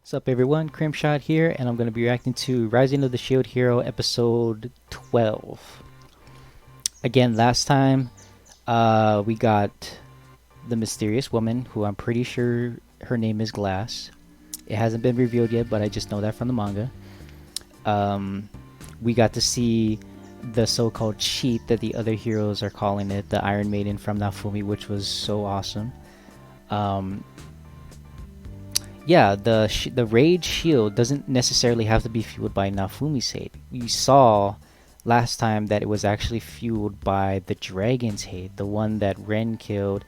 What's up everyone, Crimshot here, and I'm going to be reacting to Rising of the Shield Hero episode 12. Again, last time we got the mysterious woman, who I'm pretty sure her name is Glass. It hasn't been revealed yet, but I just know that from the manga. We got to see the so-called cheat that the other heroes are calling it, the Iron Maiden from Naofumi, which was so awesome. Yeah, the Rage Shield doesn't necessarily have to be fueled by Naofumi's hate. We saw last time that it was actually fueled by the Dragon's hate, the one that Ren killed.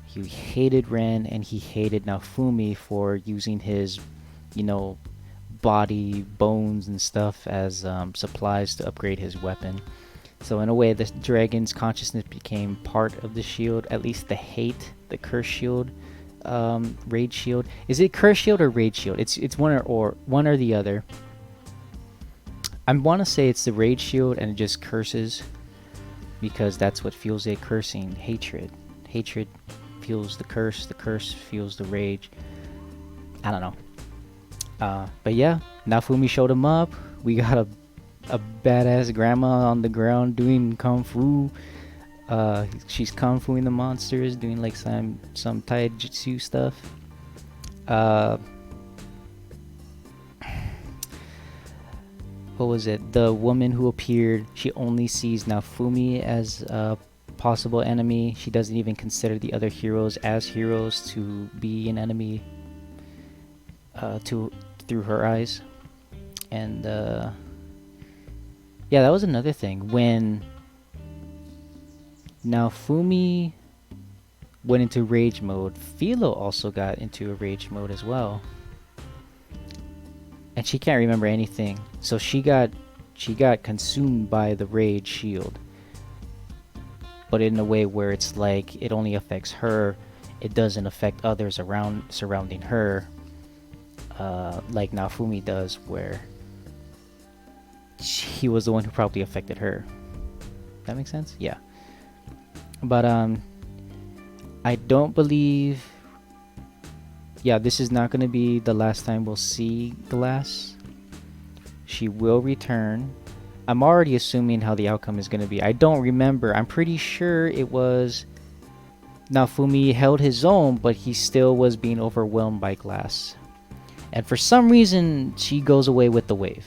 He hated Ren and he hated Naofumi for using his, body, bones and stuff as supplies to upgrade his weapon. So in a way, the Dragon's consciousness became part of the shield, at least the hate, the curse shield. Rage shield. Is it curse shield or rage shield? It's one or one or the other. I want to say it's the rage shield and it just curses because that's what fuels it. Cursing, hatred fuels the curse fuels the rage. I don't know. But yeah, Naofumi showed him up. We got a badass grandma on the ground doing kung fu. She's kung fuing the monsters, doing like some taijutsu stuff. What was it? The woman who appeared, she only sees Naofumi as a possible enemy. She doesn't even consider the other heroes as heroes to be an enemy through her eyes. And yeah, that was another thing. When Naofumi went into rage mode, Philo also got into a rage mode as well. And she can't remember anything. So she got consumed by the rage shield. But in a way where it's like it only affects her, it doesn't affect others surrounding her. Like Naofumi does, where he was the one who probably affected her. That makes sense? Yeah. But I don't believe, yeah, this is not going to be the last time we'll see Glass. She will return. I'm already assuming how the outcome is going to be. I don't remember. I'm pretty sure it was Naofumi held his own, but he still was being overwhelmed by Glass. And for some reason, she goes away with the wave.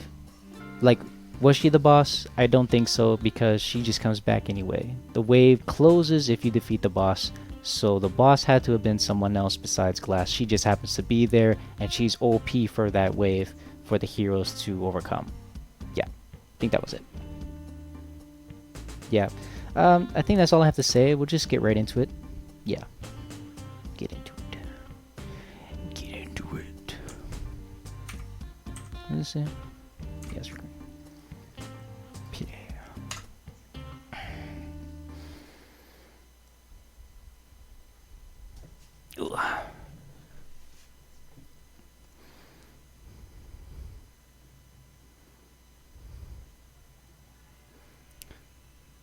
Like, was she the boss? I don't think so, because she just comes back anyway. The wave closes if you defeat the boss, so the boss had to have been someone else besides Glass. She just happens to be there, and she's OP for that wave for the heroes to overcome. Yeah, I think that was it. Yeah, I think that's all I have to say. We'll just get right into it. Yeah, get into it. Get into it. What is it? Yes, we're going.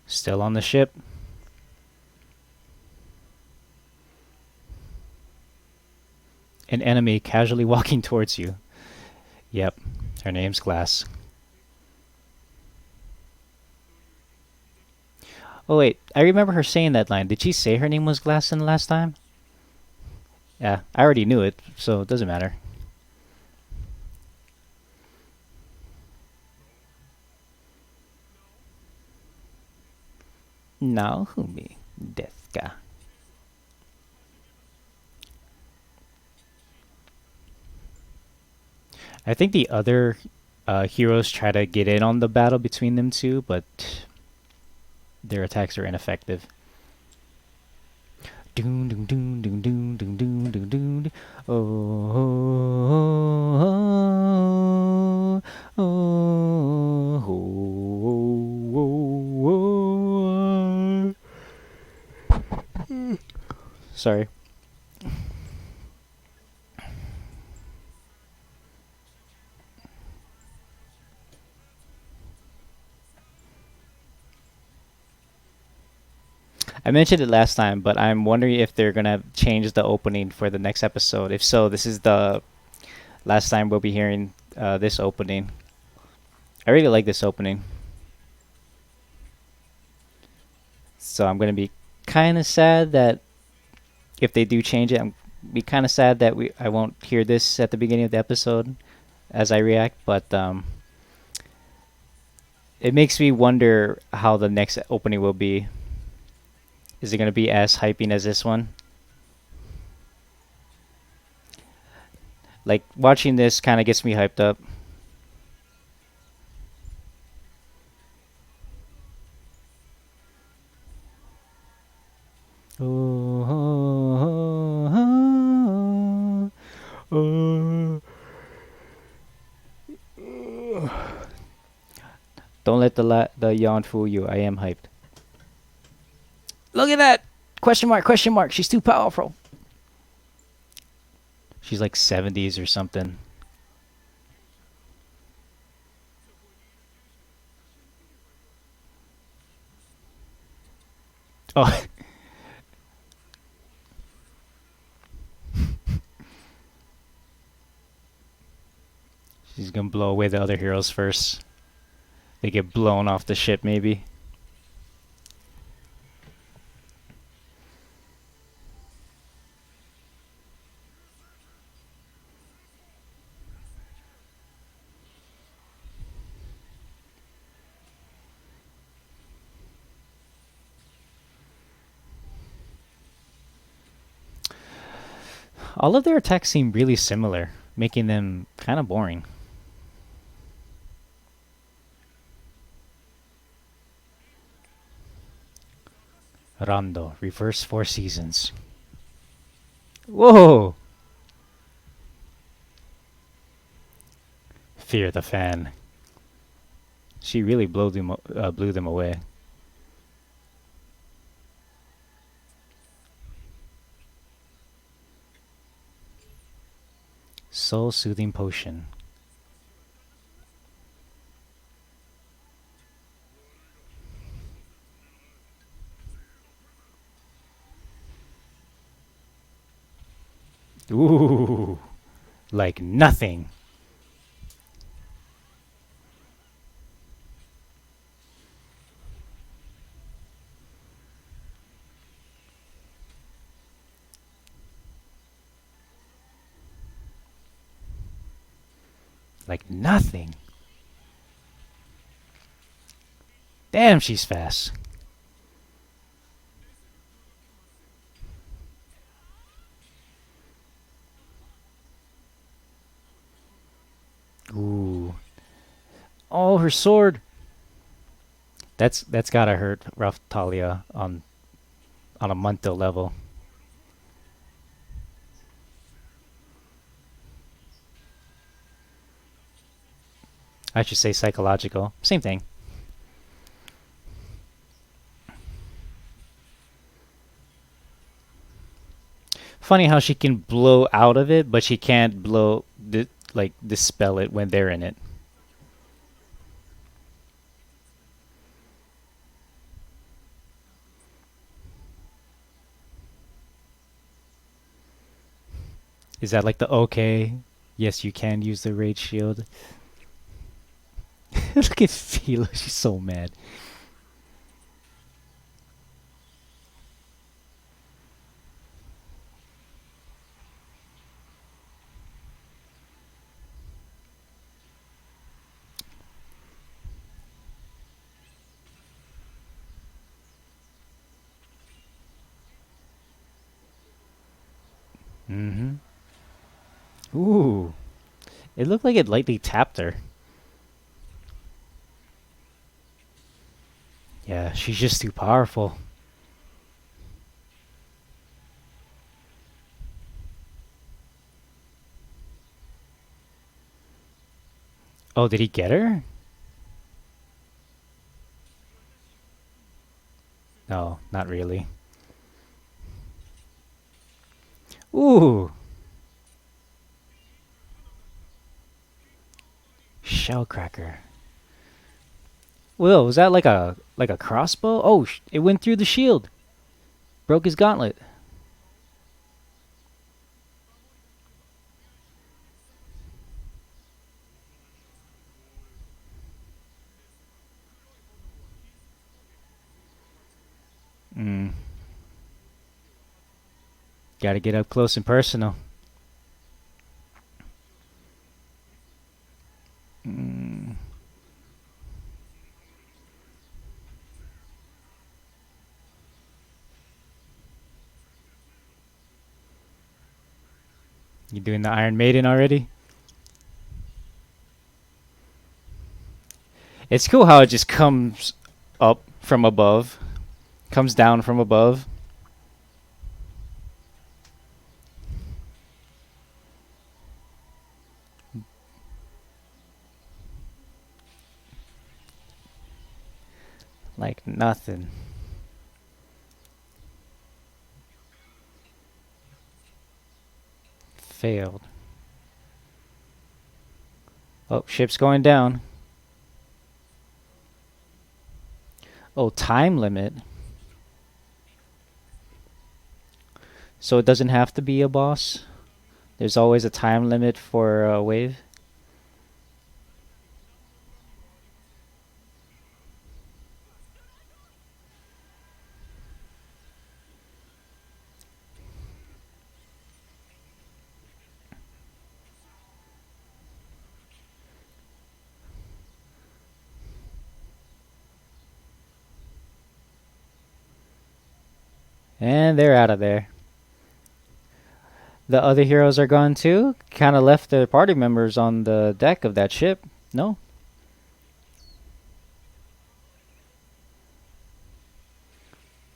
Still on the ship. An enemy casually walking towards you. Yep, her name's Glass. Oh wait, I remember her saying that line. Did she say her name was Glass in the last time? Yeah, I already knew it, so it doesn't matter. Naofumi desu ka? I think the other heroes try to get in on the battle between them two, but their attacks are ineffective. Doon doon doon doon doon doon doon doon doon. Oh, oh, oh, oh, oh. Sorry. I mentioned it last time, but I'm wondering if they're gonna change the opening for the next episode. If so, this is the last time we'll be hearing this opening. I really like this opening. So I'm gonna be kind of sad that if they do change it, I'm be kind of sad that I won't hear this at the beginning of the episode as I react. But it makes me wonder how the next opening will be. Is it gonna be as hyping as this one? Like watching this kind of gets me hyped up. Oh, oh, oh, oh. Don't let the yawn fool you. I am hyped. Look at that! Question mark, question mark. She's too powerful. She's like 70s or something. Oh. She's gonna blow away the other heroes first. They get blown off the ship, maybe. All of their attacks seem really similar, making them kind of boring. Rando, reverse 4 seasons. Whoa! Fear the fan. She really blew them away. Soul soothing potion. Ooh, like nothing. Like nothing. Damn, she's fast. Ooh. Oh, her sword. That's gotta hurt rough Thalia on a Munto level. I should say psychological. Same thing. Funny how she can blow out of it, but she can't like dispel it when they're in it. Is that like the okay? Yes, you can use the rage shield. Look at Philo, she's so mad. Mm-hmm. Ooh. It looked like it lightly tapped her. Yeah, she's just too powerful. Oh, did he get her? No, not really. Ooh. Shellcracker. Will, was that like a crossbow? Oh, it went through the shield. Broke his gauntlet. Mm. Gotta get up close and personal. Mm. You doing the Iron Maiden already? It's cool how it just comes up from above, comes down from above. Like nothing. Failed. Oh, ship's going down. Oh, time limit. So it doesn't have to be a boss. There's always a time limit for a wave. And they're out of there. The other heroes are gone too. Kind of left their party members on the deck of that ship. No?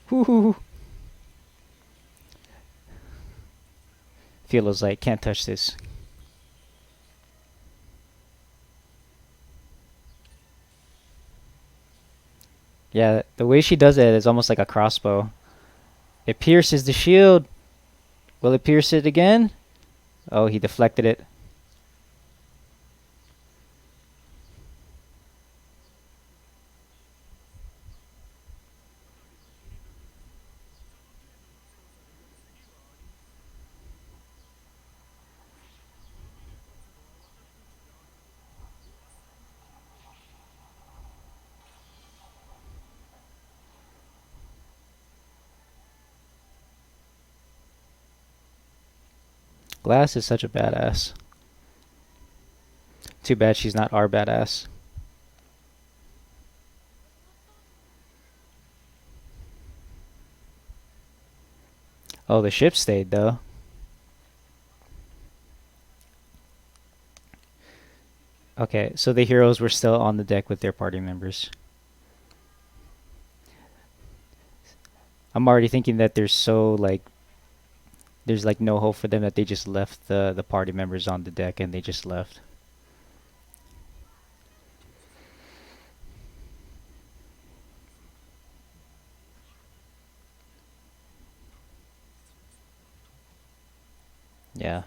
Whoo. Feels like can't touch this. Yeah, the way she does it is almost like a crossbow. It pierces the shield. Will it pierce it again? Oh, he deflected it. Glass is such a badass. Too bad she's not our badass. Oh, the ship stayed though. Okay, so the heroes were still on the deck with their party members. I'm already thinking that there's like no hope for them, that they just left the party members on the deck and they just left. Yeah.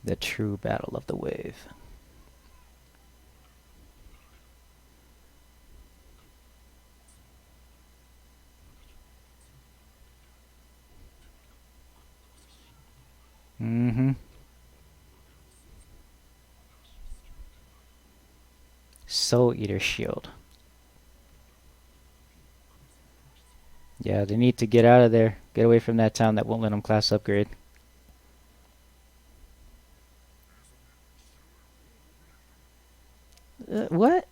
The true battle of the wave. Mm-hmm. Soul Eater shield. Yeah, they need to get out of there. Get away from that town that won't let them class upgrade. What?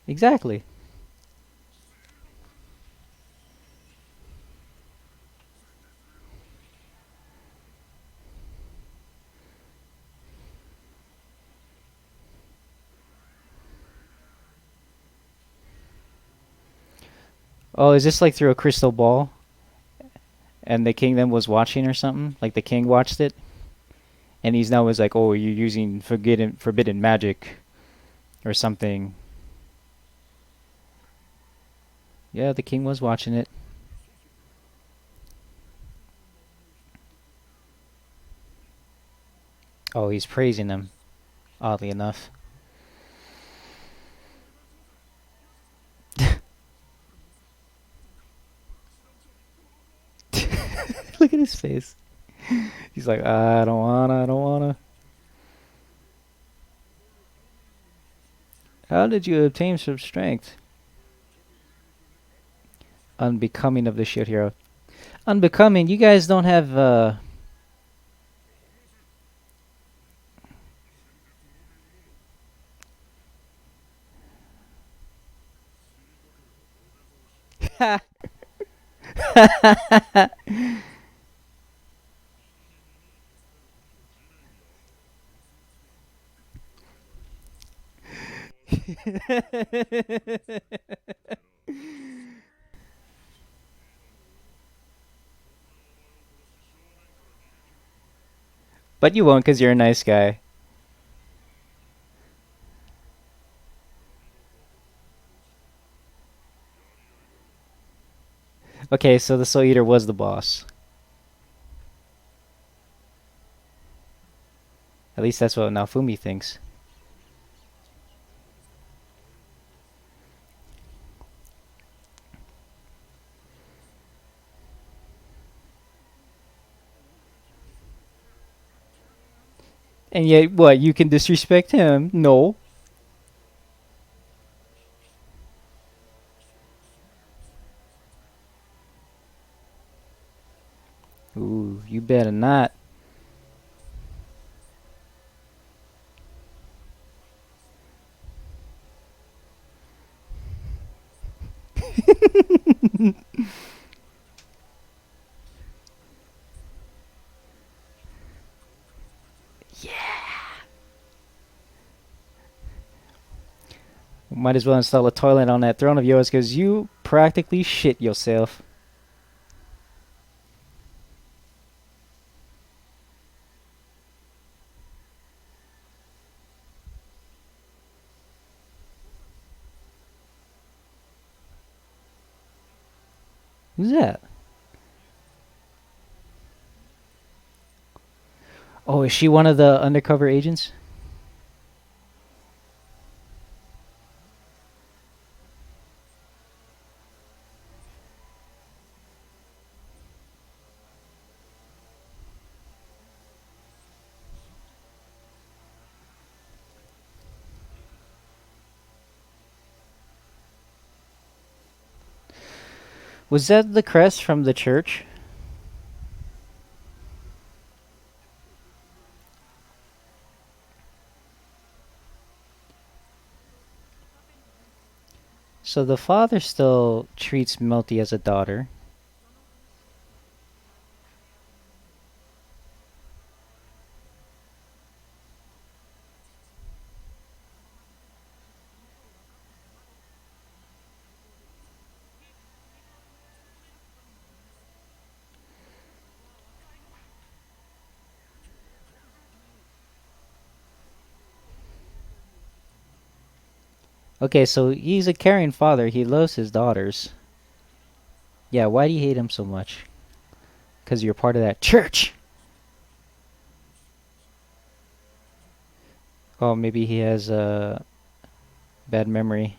Exactly. Oh, is this like through a crystal ball? And the kingdom was watching or something? Like the king watched it? And he's now was like, oh, you're using forbidden magic or something. Yeah, the king was watching it. Oh, he's praising him, oddly enough. Look at his face. He's like, I don't wanna, I don't wanna. How did you obtain some strength? Unbecoming of the shit hero. Unbecoming, you guys don't have, But you won't because you're a nice guy. Okay, so the Soul Eater was the boss. At least that's what Naofumi thinks. And yet, what? You can disrespect him? No. Ooh, you better not. Might as well install a toilet on that throne of yours because you practically shit yourself. Who's that? Oh, is she one of the undercover agents? Was that the crest from the church? So the father still treats Melty as a daughter. Okay, so he's a caring father. He loves his daughters. Yeah, why do you hate him so much? Because you're part of that church. Oh, maybe he has a bad memory.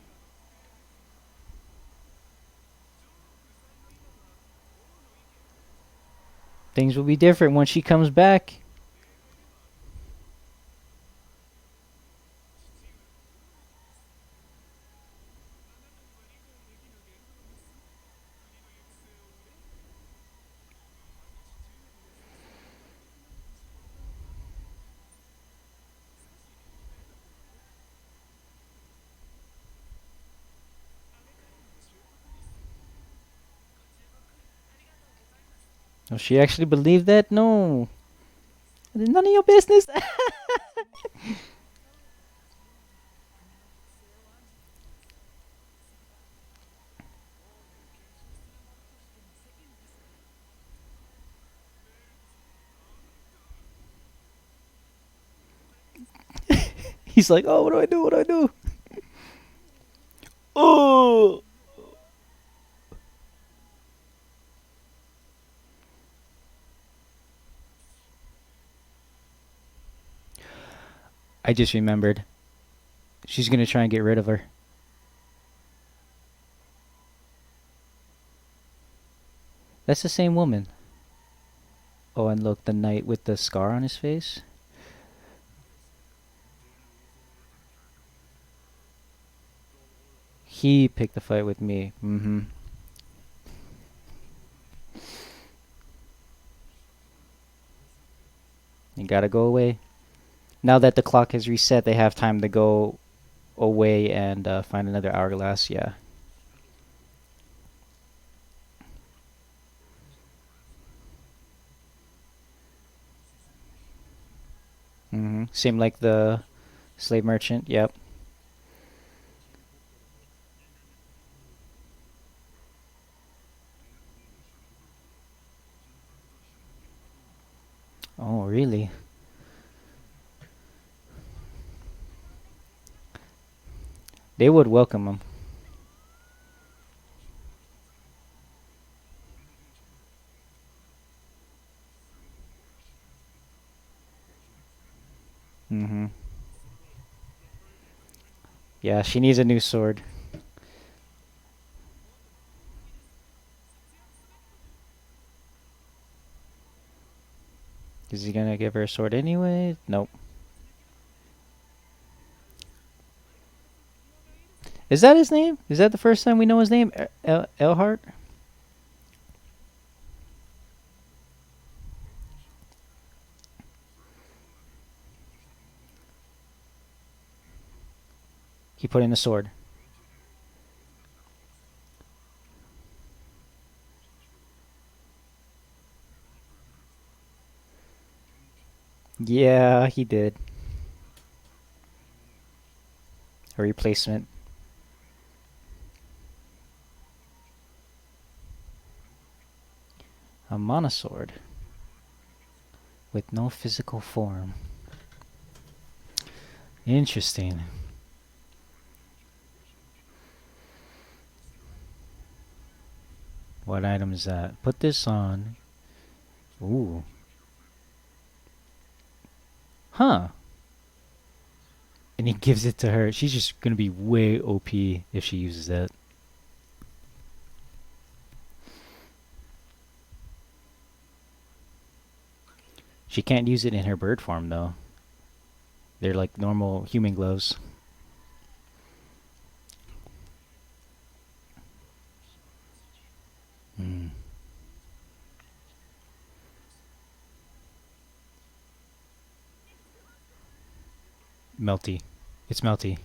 Things will be different when she comes back. Oh, she actually believed that? No. None of your business. He's like, oh, what do I do? What do I do? Oh! I just remembered. She's gonna try and get rid of her. That's the same woman. Oh, and look, the knight with the scar on his face. He picked the fight with me. Mm-hmm. You gotta go away. Now that the clock has reset, they have time to go away and find another hourglass. Yeah. Mm-hmm. Same like the slave merchant. Yep. Oh, really? They would welcome him. Mm-hmm. Yeah, she needs a new sword. Is he gonna give her a sword anyway? Nope. Is that his name? Is that the first time we know his name? Elhart? He put in the sword. Yeah, he did. A replacement. A monosword. With no physical form. Interesting. What item is that? Put this on. Ooh. Huh. And he gives it to her. She's just gonna be way OP if she uses that. She can't use it in her bird form though. They're like normal human gloves. Mm. Melty. It's melty.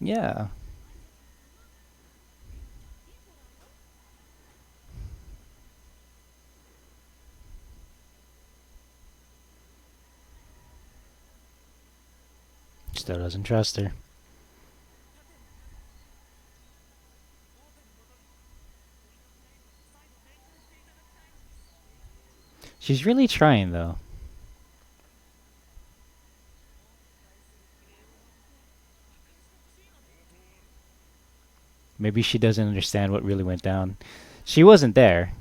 Yeah. Still doesn't trust her. She's really trying though. Maybe she doesn't understand what really went down. She wasn't there.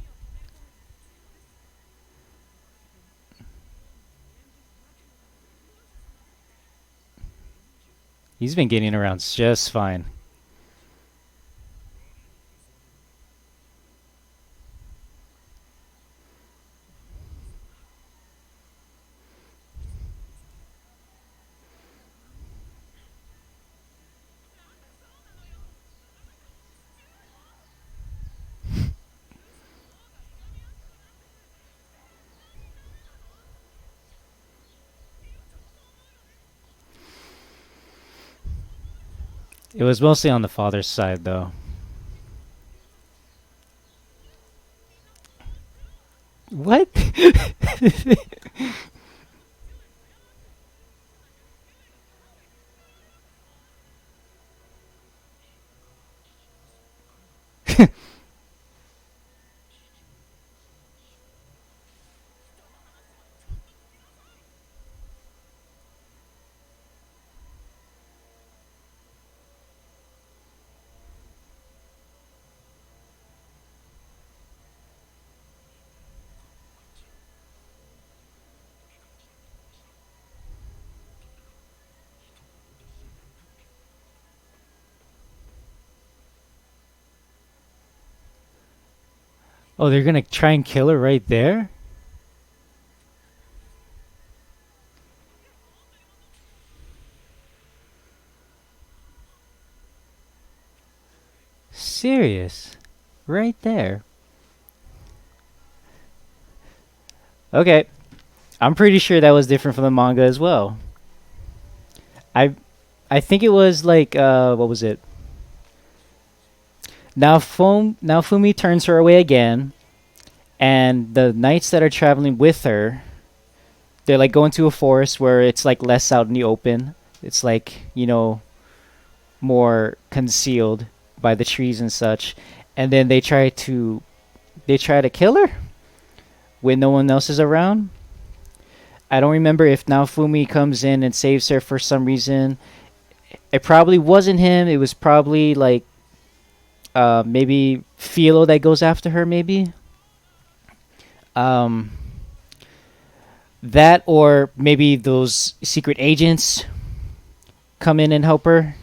He's been getting around just fine. It was mostly on the father's side though. What? Oh, they're gonna try and kill her right there? Serious? Right there. Okay. I'm pretty sure that was different from the manga as well. I I think it was like what was it? Now Fumi turns her away again, and the knights that are traveling with her, they're like going to a forest where it's like less out in the open. It's like, more concealed by the trees and such. And then they try to kill her when no one else is around. I don't remember if Naofumi comes in and saves her for some reason. It probably wasn't him. It was probably like maybe Philo that goes after her. Maybe um, that, or maybe those secret agents come in and help her.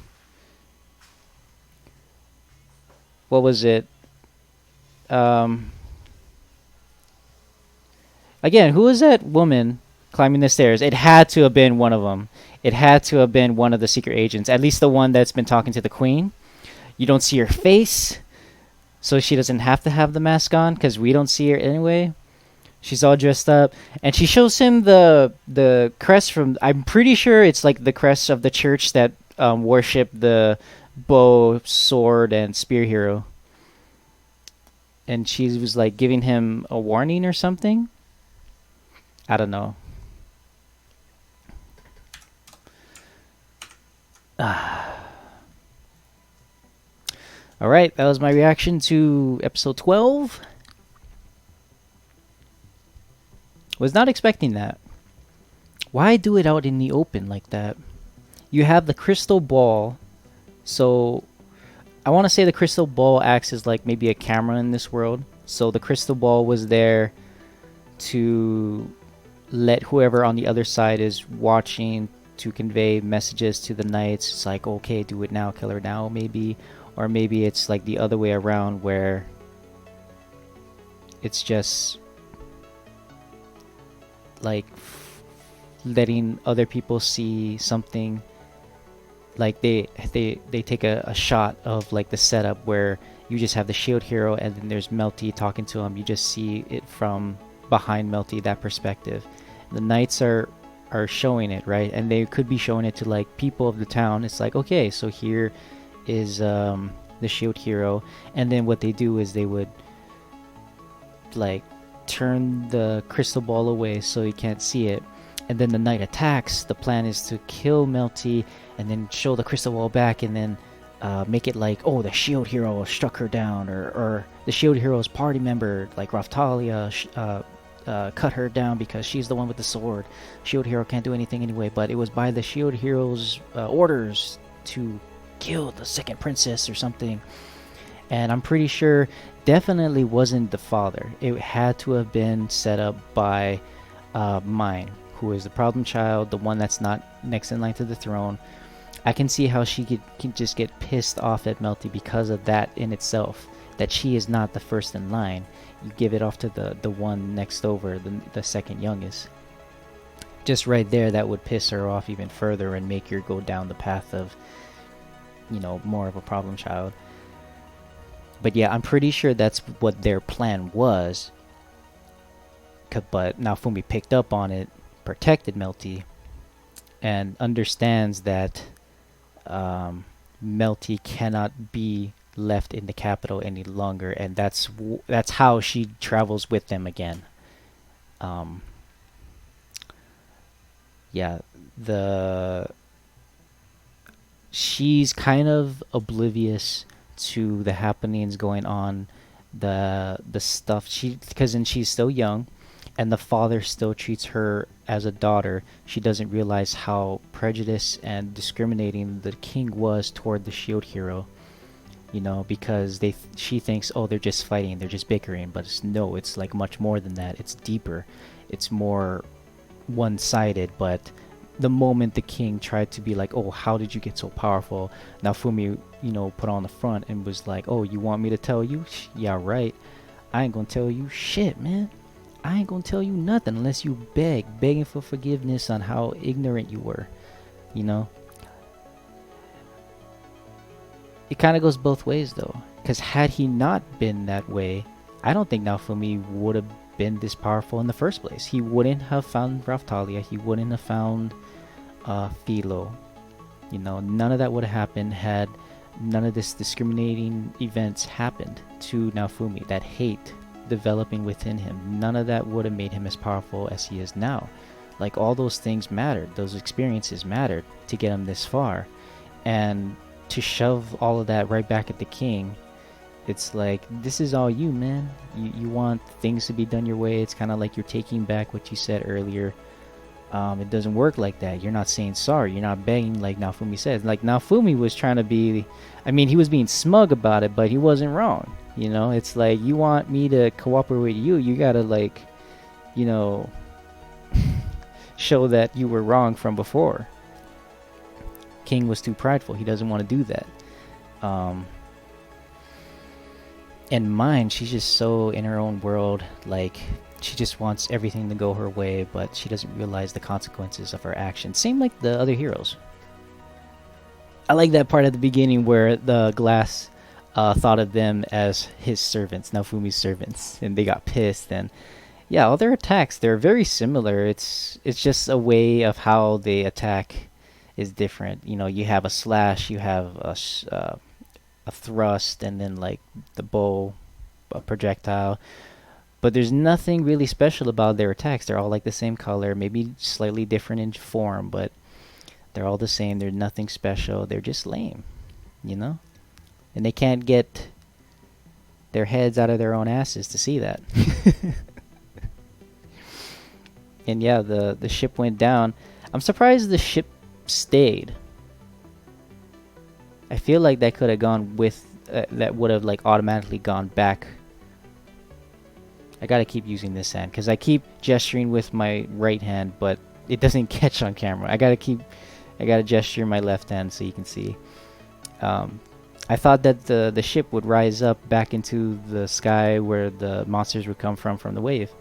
What was it? Um, Again, who was that woman climbing the stairs? It had to have been one of them. It had to have been one of the secret agents, at least the one that's been talking to the queen. You don't see her face, so she doesn't have to have the mask on because we don't see her anyway. She's all dressed up, and she shows him the crest from. I'm pretty sure it's like the crest of the church that worship the bow, sword, and spear hero. And she was like giving him a warning or something. I don't know. All right, that was my reaction to episode 12. Was not expecting that. Why do it out in the open like that? You have the crystal ball, so I want to say the crystal ball acts as like maybe a camera in this world. So the crystal ball was there to let whoever on the other side is watching to convey messages to the knights. It's like, okay, do it now, kill her now, maybe. Or maybe it's like the other way around where it's just like letting other people see something. Like they take a shot of like the setup where you just have the shield hero and then there's Melty talking to him. You just see it from behind Melty, that perspective. The knights are showing it, right? And they could be showing it to like people of the town. It's like, okay, so here is the shield hero, and then what they do is they would like turn the crystal ball away so you can't see it, and then the knight attacks. The plan is to kill Melty and then show the crystal ball back, and then make it like, oh, the shield hero struck her down, or the shield hero's party member like Thalia cut her down because she's the one with the sword. Shield hero can't do anything anyway, but it was by the shield hero's orders to kill the second princess or something. And I'm pretty sure definitely wasn't the father. It had to have been set up by Myne, who is the problem child, the one that's not next in line to the throne. I can see how she can just get pissed off at Melty because of that in itself, that she is not the first in line. You give it off to the one next over, the second youngest. Just right there, that would piss her off even further and make her go down the path of, more of a problem child. But yeah, I'm pretty sure that's what their plan was. But now Fumi picked up on it, protected Melty, and understands that Melty cannot be left in the capital any longer, and that's how she travels with them again. Yeah, she's kind of oblivious to the happenings going on, the stuff because she's still young, and the father still treats her as a daughter. She doesn't realize how prejudiced and discriminating the king was toward the shield hero, because she thinks, oh, they're just fighting, they're just bickering, but it's like much more than that. It's deeper, it's more one-sided. But the moment the king tried to be like, oh, how did you get so powerful, now Fumi put on the front and was like, oh, you want me to tell you? Yeah, right. I ain't gonna tell you shit, man. I ain't gonna tell you nothing unless you begging for forgiveness on how ignorant you were. You know, it kind of goes both ways though, because had he not been that way, I don't think Naofumi would have been this powerful in the first place. He wouldn't have found Thalia. He wouldn't have found Philo. You know, none of that would have happened had none of this discriminating events happened to Naofumi. That hate developing within him, none of that would have made him as powerful as he is now. Like, all those things mattered. Those experiences mattered to get him this far. And to shove all of that right back at the king, it's like, this is all you, man. You want things to be done your way. It's kind of like you're taking back what you said earlier. It doesn't work like that. You're not saying sorry. You're not begging like Naofumi says. Like, Naofumi was trying to be, I mean, he was being smug about it, but he wasn't wrong. You know, it's like, you want me to cooperate with you, you gotta, like, you know, show that you were wrong from before. King was too prideful. He doesn't want to do that. And Myne, she's just so in her own world. Like, she just wants everything to go her way, but she doesn't realize the consequences of her actions. Same like the other heroes. I like that part at the beginning where the glass thought of them as his servants, Naofumi's servants, and they got pissed. And yeah, all their attacks, they're very similar. It's just a way of how they attack is different. You know, you have a slash, you have a thrust, and then like the bow, a projectile. But there's nothing really special about their attacks. They're all like the same color, maybe slightly different in form, but they're all the same. There's nothing special. They're just lame, you know? And they can't get their heads out of their own asses to see that. And yeah, the ship went down. I'm surprised the ship stayed. I feel like that could have gone with that would have like automatically gone back. I gotta keep using this hand because I keep gesturing with my right hand, but it doesn't catch on camera. I gotta gesture my left hand so you can see. I thought that the ship would rise up back into the sky where the monsters would come from the wave,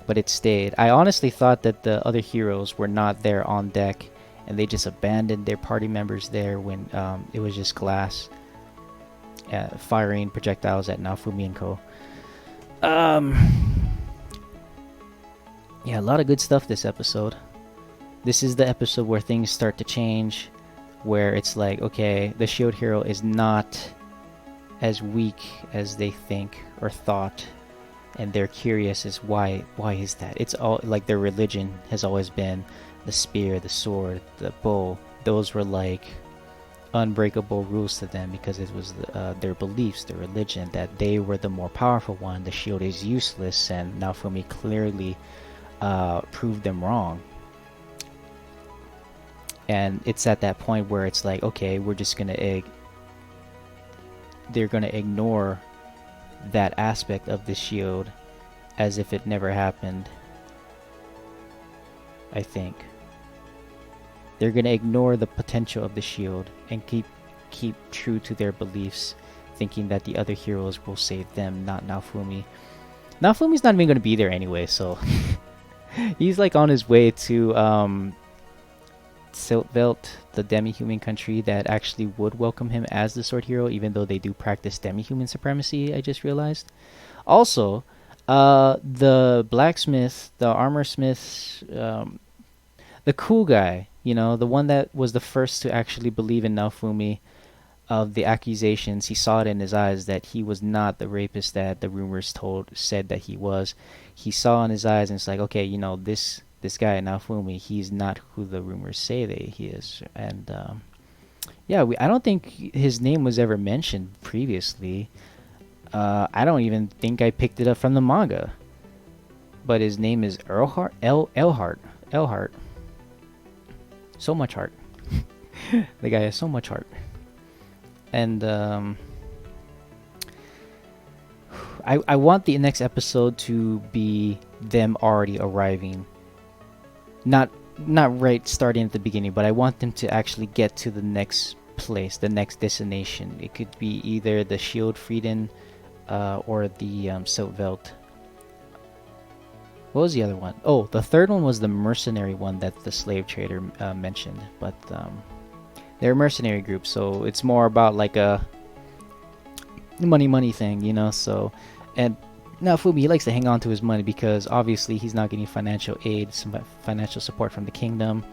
but it stayed. I honestly thought that the other heroes were not there on deck, and they just abandoned their party members there when it was just glass firing projectiles at Naofumi and Co. Yeah, a lot of good stuff this episode. This is the episode where things start to change, where it's like, okay, the shield hero is not as weak as they think or thought, and they're curious as why is that. It's all like their religion has always been the spear, the sword, the bow. Those were like unbreakable rules to them because it was their beliefs, their religion, that they were the more powerful one. The shield is useless, and Naofumi clearly proved them wrong. And it's at that point where it's like, okay, we're just gonna they're gonna ignore that aspect of the shield as if it never happened. I think they're gonna ignore the potential of the shield and keep true to their beliefs, thinking that the other heroes will save them, not Naofumi. Naofumi's not even gonna be there anyway, so he's like on his way to Siltvelt, the demi-human country that actually would welcome him as the sword hero, even though they do practice demi-human supremacy. I just realized. Also, the blacksmith, the armor smith, the cool guy, you know, the one that was the first to actually believe in Naofumi of the accusations. He saw it in his eyes that he was not the rapist that the rumors said that he was. He saw in his eyes, and it's like, okay, you know, this guy Naofumi, he's not who the rumors say that he is. And yeah, I don't think his name was ever mentioned previously. I don't even think I picked it up from the manga. But his name is Elhart. So much heart. The guy has so much heart. And I want the next episode to be them already arriving. Not right starting at the beginning, but I want them to actually get to the next place, the next destination. It could be either the Shield Frieden or the Siltveld. What was the other one? Oh, the third one was the mercenary one that the slave trader mentioned. But they're a mercenary group, so it's more about like a money thing, you know. So, and now Fumi, he likes to hang on to his money because obviously he's not getting financial aid, some financial support from the kingdom.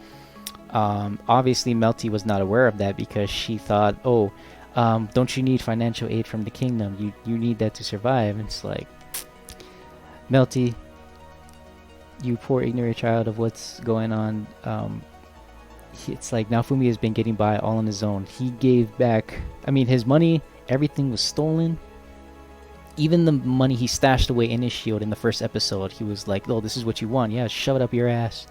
Obviously, Melty was not aware of that because she thought, oh, don't you need financial aid from the kingdom? You need that to survive. And it's like, Melty, you poor ignorant child of what's going on. It's like Naofumi has been getting by all on his own. He gave back, I mean, his money, everything was stolen. Even the money he stashed away in his shield in the first episode, he was like, oh, this is what you want. Yeah, shove it up your ass.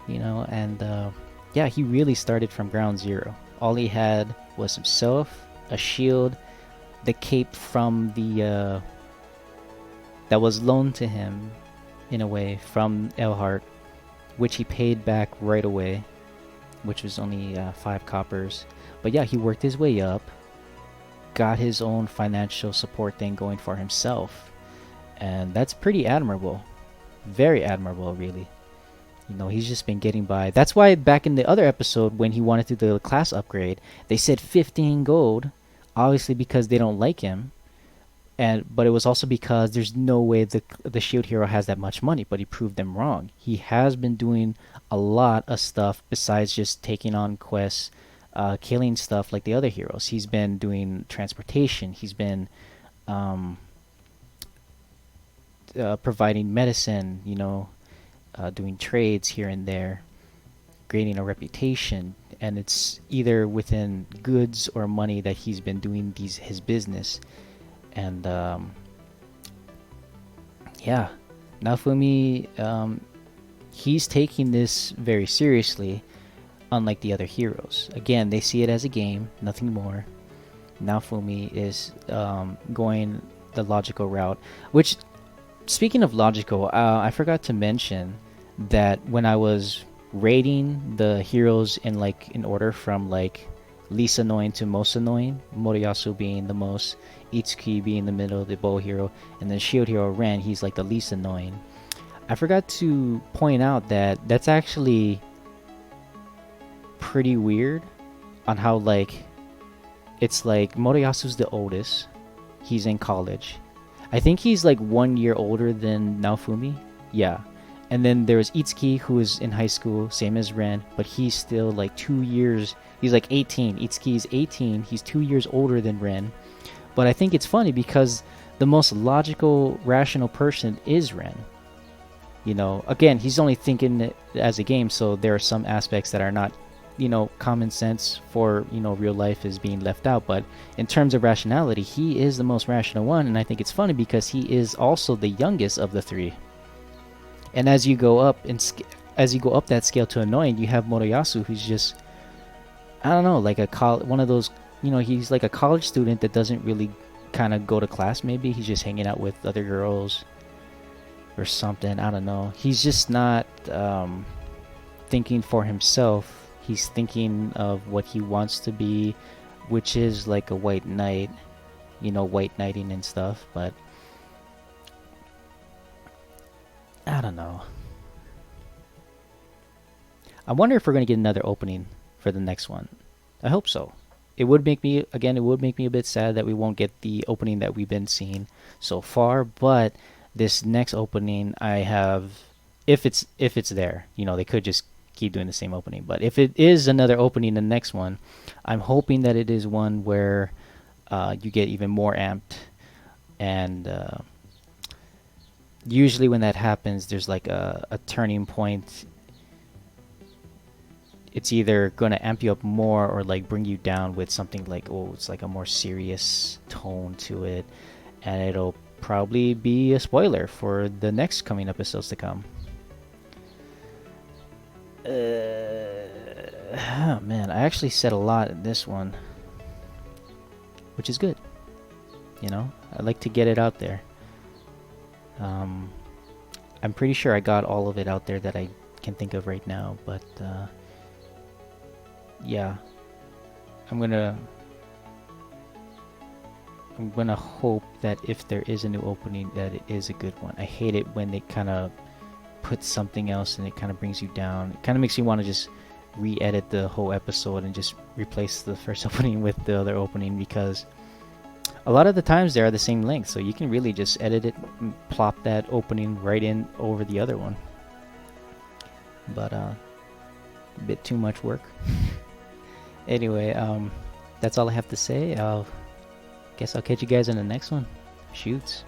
You know, and yeah, he really started from ground zero. All he had was himself, a shield, the cape from the that was loaned to him in a way from Elhart, which he paid back right away, which was only 5 coppers. But yeah, he worked his way up, got his own financial support thing going for himself, and that's pretty admirable. Very admirable, really. You know, he's just been getting by. That's why back in the other episode when he wanted to do the class upgrade, they said 15 gold, obviously because they don't like him. But it was also because there's no way the shield hero has that much money, but he proved them wrong. He has been doing a lot of stuff besides just taking on quests, killing stuff like the other heroes. He's been doing transportation. He's been providing medicine, you know, doing trades here and there, gaining a reputation, and it's either within goods or money that he's been doing his business. And yeah, Naofumi, he's taking this very seriously, unlike the other heroes. Again, they see it as a game, nothing more. Naofumi is going the logical route. Which, speaking of logical, I forgot to mention that when I was rating the heroes in order from like least annoying to most annoying, Moriyasu being the most, Itsuki being in the middle, the bow hero, and then shield hero Ren, he's like the least annoying. I forgot to point out that that's actually pretty weird on how like it's like Moriyasu's the oldest, he's in college. I think he's like 1 year older than Naofumi. Yeah. And then there's Itsuki, who is in high school, same as Ren, but he's still like 2 years. He's like 18. Itsuki is 18. He's 2 years older than Ren. But I think it's funny because the most logical, rational person is Ren. You know, again, he's only thinking it as a game, so there are some aspects that are not, you know, common sense for, you know, real life is being left out. But in terms of rationality, he is the most rational one, and I think it's funny because he is also the youngest of the three. And as you go up that scale to annoying, you have Moriyasu, who's just, I don't know, like one of those, you know, he's like a college student that doesn't really kind of go to class. Maybe he's just hanging out with other girls or something. I don't know. He's just not thinking for himself. He's thinking of what he wants to be, which is like a white knight, you know, white knighting and stuff. But I don't know. I wonder if we're going to get another opening for the next one. I hope so. It would make me a bit sad that we won't get the opening that we've been seeing so far, but this next opening I have, if it's there, you know, they could just keep doing the same opening, but if it is another opening, the next one, I'm hoping that it is one where you get even more amped, and usually when that happens, there's like a turning point. It's either going to amp you up more or like bring you down with something like, oh, it's like a more serious tone to it, and it'll probably be a spoiler for the next coming episodes to come. Oh man, I actually said a lot in this one, which is good. You know, I like to get it out there. I'm pretty sure I got all of it out there that I can think of right now, but yeah, I'm gonna I'm gonna hope that if there is a new opening, that it is a good one. I hate it when they kind of put something else and it kind of brings you down. It kind of makes you want to just re-edit the whole episode and just replace the first opening with the other opening, because a lot of the times they are the same length, so you can really just edit it and plop that opening right in over the other one. But a bit too much work. Anyway, that's all I have to say. Guess I'll catch you guys in the next one. Shoots.